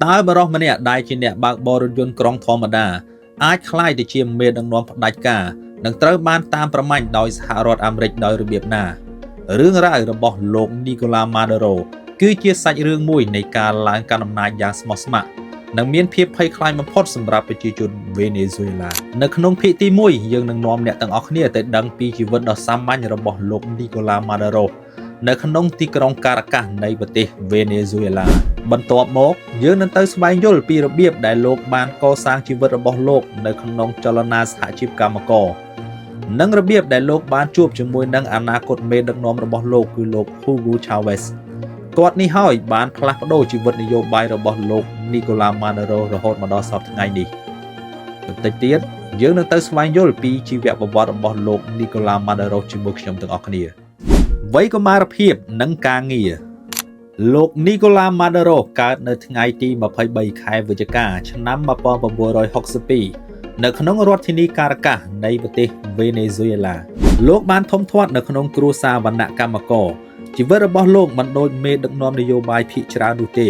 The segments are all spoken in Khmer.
តើបរិសម្នាក់ដែលជាអ្នកបើកបររថយន្តក្រុងធម្មតាអាចក្លាយទៅជាមេដឹកនាំផ្ដាច់ការនិងត្រូវបានតាមប្រម៉ាញ់ដោយសហរដ្ឋអាមេរិកដោយរបៀបណារឿងរ៉ាវរបស់លោកនីកូឡាម៉ាដូរ៉ូគឺជាសាច់រឿងមួយនៃការឡើងកាន់អំណាចយ៉ាងស្មោះស្ម័គ្រនិងមានភាពភ័យខ្លាចបំផុតសម្រាប់ប្រជាជនវេណេស៊ុយអេឡានៅក្នុងភាគទី1យើងនឹងនាំអ្នកទាំងអស់គ្នាទៅដឹងពីជីវិតដ៏សាមញ្ញរបស់លោកនីកូឡាម៉ាដូរ៉ូនៅក្នុងទីក្រុងការ៉ាកាសនៃប្រទេសវេណេស៊ុយអេឡាបន្ទាប់មកយើងនឹងទៅស្វែងយល់ពីរបៀបដែលលោកបានកសាងជីវិតរបស់លោកនៅក្នុងចលនាសហជីពកម្មករនិងរបៀបដែលលោកបានជួបជាមួយនឹងអនាគតមេដឹកនាំរបស់លោកគឺលោក Hugo Chavez គាត់នេះហើយបានផ្លាស់ប្ដូរជីវិតនយោបាយរបស់លោក Nicolás Maduro រហូតមកដល់សព្វថ្ងៃនេះបន្តិចទៀតយើងនឹងទៅស្វែងយល់ពីជីវប្រវត្តិរបស់លោក Nicolás Maduro ជាមួយខ្ញុំទាំងអស់គ្នាវ័យកុមារភាពនិងការងារលោក Nicolás Maduro កើតនៅថ្ងៃទី23ខែវិច្ឆិកាឆ្នាំ1962នៅក្នុងរដ្ឋធានីការ៉ាកាសនៃប្រទេសវេណេស៊ុយអេឡាលោកបានធំធាត់នៅក្នុងគ្រួសារវណ្ណៈកម្មករជីវិតរបស់លោកមិនដូចមេដឹកនាំនយោបាយភាគច្រើននោះទេ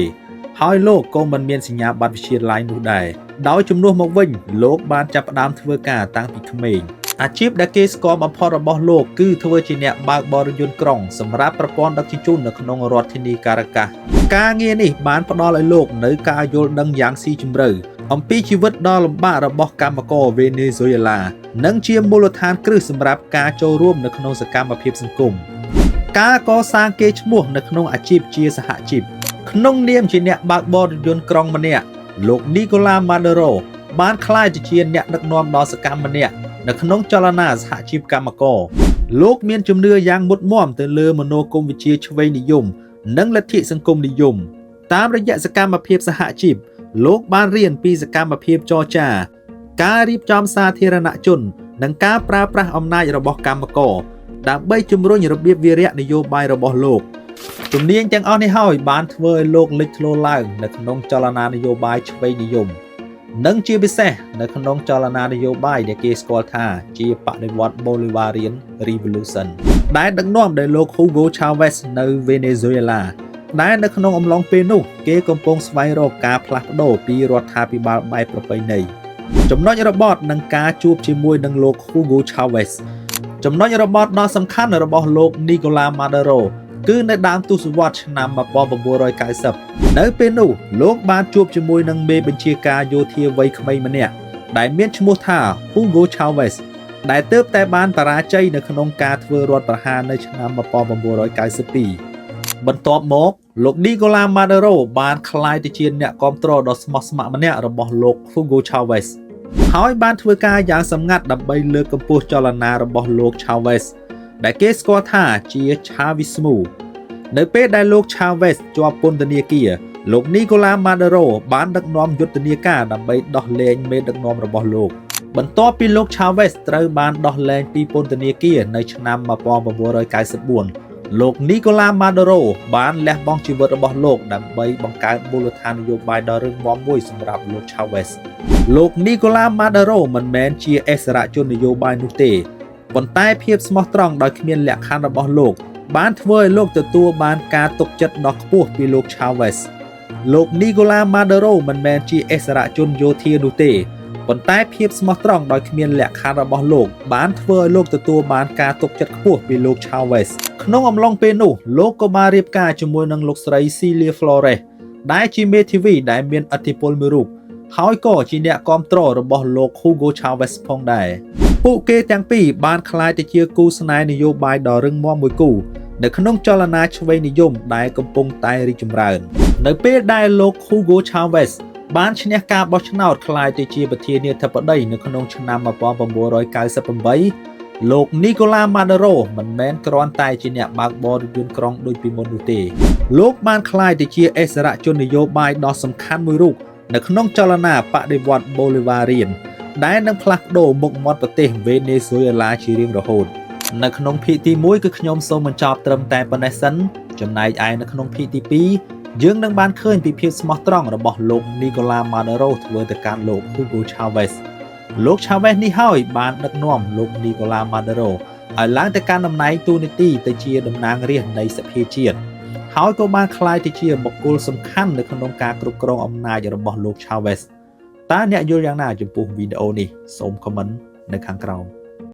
ហើយលោកក៏មិនមានសញ្ញាបត្រវិទ្យាល័យនោះដែរដោយជំនួសមកវិញលោកបានចាប់ផ្ដើមធ្វើការតាំងពីក្មេងអាជីពដែលគេស្គាល់បំផុតរបស់លោកគឺធ្វើជាអ្នកបើកបររថយន្តក្រុងសម្រាប់ប្រព័ន្ធដឹកជញ្ជូននៅក្នុងរដ្ឋធានីការ៉ាកាសការងារនេះបានផ្ដល់ឲ្យលោកនូវការយល់ដឹងយ៉ាងស៊ីជម្រៅអំពីជីវិតដ៏លំបាករបស់កម្មករវេណេស៊ុយអេឡានិងជាមូលដ្ឋានគ្រឹះសម្រាប់ការចូលរួមនៅក្នុងសកម្មភាពសង្គមការកសាងកេរ្តិ៍ឈ្មោះនៅក្នុងអាជីពជាសហជីពក្នុងនាមជាអ្នកបើកបររថយន្តក្រុងម្នាក់លោកនីកូឡាម៉ាដូរ៉ូបានក្លាយទៅជាអ្នកដឹកនាំដ៏សកម្មម្នាក់នៅក្នុងចលនាសហជីពកម្មករលោកមានជំនឿយ៉ាងមុតមាំទៅលើមនោគមវិជ្ជាឆ្វេងនិយមនិងលទ្ធិសង្គមនិយមតាមរយៈសកម្មភាពសហជីពលោកបានរៀនពីសកម្មភាពចរចាការរៀបចំសាធារណជននិងការប្រើប្រាស់អំណាចរបស់កម្មករដើម្បីជំរុញរបៀបវារៈនយោបាយរបស់លោកជំនាញទាំងអស់នេះហើយបានធ្វើឲ្យលោកលេចធ្លោឡើងនៅក្នុងចលនានយោបាយឆ្វេងនិយមនិងជាពិសេសនៅក្នុងចលនានយោបាយដែលគេស្គាល់ថាជាបដិវត្តន៍ Bolivarian Revolution ដែលដឹកនាំដោយលោក Hugo Chavez នៅវេណេស៊ុយអេឡាដែលនៅក្នុងអំឡុងពេលនោះគេកំពុងស្វែងរកការផ្លាស់ប្ដូរពីរដ្ឋាភិបាលបែបប្រពៃណីចំណុចរបត់នឹងការជួបជាមួយនឹងលោក Hugo Chavez ចំណុចរបត់ដ៏សំខាន់របស់លោក Nicolás Maduro គឺនៅដើមទសវត្សរ៍ឆ្នាំ1990នៅពេលនោះលោកបានជួបជាមួយនឹងមេបញ្ជាការយោធាវ័យក្មេងម្នាក់ដែលមានឈ្មោះថា Hugo Chavez ដែលទើបតែបានបរាជ័យនៅក្នុងការធ្វើរដ្ឋប្រហារនៅឆ្នាំ1992បន្ទាប់មកលោក Nicolás Maduro បានក្លាយទៅជាអ្នកគាំទ្រដ៏ស្មោះស្ម័គ្រម្នាក់របស់លោក Hugo Chavez ហើយបានធ្វើការយ៉ាងសម្ងាត់ដើម្បីលើកកម្ពស់ចលនារបស់លោក Chavez ដែលគេស្គាល់ថាជា Chavismo នៅពេលដែលលោក Chavez ជាប់ពន្ធនាគារលោក Nicolás Maduro បានដឹកនាំយុទ្ធនាការដើម្បីដោះលែងមេដឹកនាំរបស់លោកបន្ទាប់ពីលោក Chavez ត្រូវបានដោះលែងពីពន្ធនាគារនៅឆ្នាំ1994លោក Nicolás Maduro បានលះបង់ជីវិតរបស់លោកដើម្បីបង្កើតមូលដ្ឋាននយោបាយដ៏រឹងមាំមួយសម្រាប់លោក Chavez លោក Nicolás Maduro មិនមែនជាអិសរាជជននយោបាយនោះទេប៉ុន្តែភាពស្មោះត្រង់ដោយគ្មានលក្ខខណ្ឌរបស់លោកបានធ្វើឲ្យលោកទទួលបានការទុកចិត្តដ៏ខ្ពស់ពីលោក Chavez លោក Nicolás Maduro មិនមែនជាអិសរាជជនយោធានោះទេប៉ុន្តែភាពស្មោះត្រង់ដោយគ្មានលក្ខខណ្ឌរបស់លោកបានធ្វើឲ្យលោកទទួលបានការទុកចិត្តខ្ពស់ពីលោក Chavez ក្នុងអំឡុងពេលនោះលោកក៏បានរៀបការជាមួយនឹងលោកស្រី Cilia Flores ដែលជាមេធាវីដែលមានឥទ្ធិពលមួយរូបហើយក៏ជាអ្នកគាំទ្ររបស់លោក Hugo Chavez ផងដែរពួកគេទាំងពីរបានក្លាយទៅជាគូស្នេហ៍នយោបាយដ៏រឹងមាំមួយគូនៅក្នុងចលនាឆ្វេងនិយមដែលកំពុងតែរីកចម្រើននៅពេលដែលលោក Hugo Chavez បានឈ្នះការបោះឆ្នោតក្លាយទៅជាប្រធានាធិបតីនៅក្នុងឆ្នាំ1998លោក Nicolás Maduro មិនមែនគ្រាន់តែជាអ្នកបើកបររថយន្តក្រុងដូចពីមុននោះទេលោកបានក្លាយទៅជាអិសរាជជននយោបាយដ៏សំខាន់មួយរូបនៅក្នុងចលនាបដិវត្តន៍ Bolivarian ដែលនឹងផ្លាស់ប្ដូរមុខមាត់ប្រទេសវេណេស៊ុយអេឡាជារៀងរហូតនៅក្នុងភាគទី1គឺខ្ញុំសូមបញ្ចប់ត្រឹមតែប៉ុណ្ណេះសិនចំណែកឯនៅក្នុងភាគទី2យើងនឹងបានឃើញពីភាពស្មោះត្រង់របស់លោក Nicolás Maduro ធ្វើទៅកាន់លោក Hugo Chavez លោក Chavez នេះហើយបានដឹកនាំលោក Nicolás Maduro ឲ្យឡើងទៅកាន់តំណែងតួនាទីទៅជាតំណាងរាស្ត្រនៃសភាជាតិ ហើយក៏បានក្លាយទៅជាបុគ្គលសំខាន់នៅក្នុងការគ្រប់គ្រងអំណាចរបស់លោក Chavez តើអ្នកយល់យ៉ាងណាចំពោះវីដេអូនេះសូមខមមិននៅខាងក្រោម